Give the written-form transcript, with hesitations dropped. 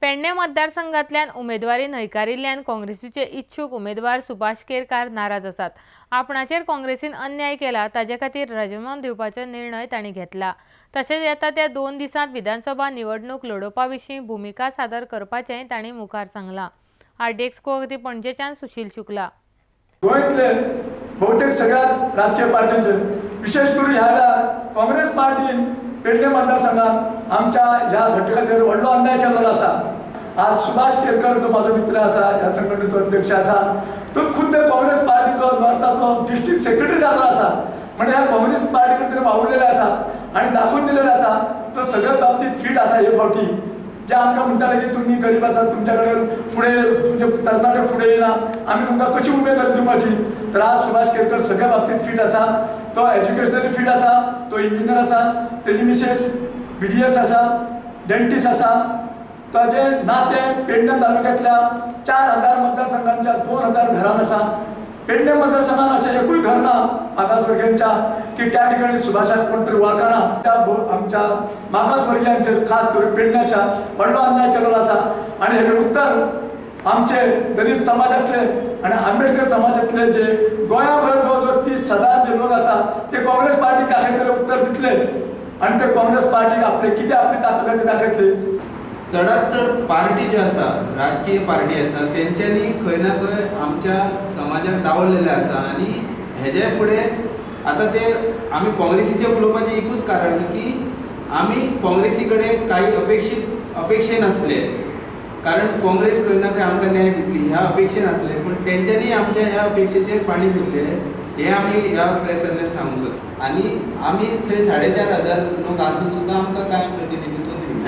पेडणे मतदारसंघातल्यान उमेदवारी न्हयकारिल्ल्यान काँग्रेसीचे इच्छुक उमेदवार सुभाष केरकार नाराज आसात। आपणाचेर काँग्रेसीन अन्याय केला ताजे खातीर राजीनामो दिवपाचो निर्णय तांणी घेतला। तशेंच येता त्या 2 दिसांत विधानसभा निवडणूक लडोवपा विशीं भुमिका सादर करपाचेंय तांणी मुखार सांगलां। RDX खातीर पणजेच्यान सुशील शुक्ला। गोंयतले बहुतेक सगळ्यात राजकीय पार्टींचे विशेष करून ह्या वेळार काँग्रेस पार्टीन पेडणे मतदारसंघात आमच्या ह्या घटकाचेर व्हडलो अन्याय केल्लो आसा। आज सुभाष केरकर जो माझो मित्र आसा, ह्या संघटनेचो अध्यक्ष आसा, तो खुद्द काँग्रेस पार्टीचो नॉर्थाचो डिस्ट्रिक्ट सेक्रेटरी जाल्लो आसा। म्हणजे ह्या काँग्रेस पार्टी कडेन वावुरलेले आसा आणि दाखवून दिलेले आसा तो सगळ्या बाबतीत फीट आसा। हे फावटी जे आमकां म्हणटाले की तुमी गरीब आसात, तुमच्या कडेन फुडें तुमचे तरणाटे फुडें येना, आमी तुमकां कशी उमेदवारी दिवपाची। तर आज सुभाष केरकर सगळ्या बाबतीत फीट आसा। तो एज्युकेशनली फीट आसा, तो इंजिनियर आसा, तेजी मिसेस BDS आसा, डेंटिस्ट आसा। ताजे नातें पेडणे तालुक्यातल्या 4000 मतदारसंघांच्या 2000 घरांत आसा। पेडणे मतदारसंघात अशें एकूय घर ना मागासवर्गीयांच्या की त्या ठिकाणी सुभाषाक कोण तरी वळखना। त्या आमच्या मागासवर्गीयांचेर खास करून पेडण्याच्या व्हडलो अन्याय केलेलो आसा आणि हेजेर उत्तर आमचे दलित समाजातले आणि आंबेडकर समाजातले जे गोंयाभर जवळजवळ 30,000 जे लोक आसा ते काँग्रेस पार्टीक दाखयतले उत्तर दितले आणि ते काँग्रेस पार्टीक आपले कितें आपली ताकद आसा ती दाखयतली। चडांत चड पार्टी ज्यो आसा, राजकीय पार्टी आसा, तेंच्यांनी खंय ना खंय आमच्या समाजाक डावरलेले आसा आणि हेजे फुडें आतां ते आमी काँग्रेसीचे उलोवपाचें एकूच कारण की आमी काँग्रेसी कडेन काही अपेक्षे नासले, कारण काँग्रेस खंय ना खंय आमकां न्याय दितली ह्या अपेक्षेन आसले, पण तेंच्यांनी आमच्या ह्या अपेक्षेचेर पाणी फिरले हे आमी ह्या प्रेसांतल्यान सांगूंक सोदता। आनी आमी थंय 4,500 लोक आसून सुद्दां आमकां कांय प्रतिनिधी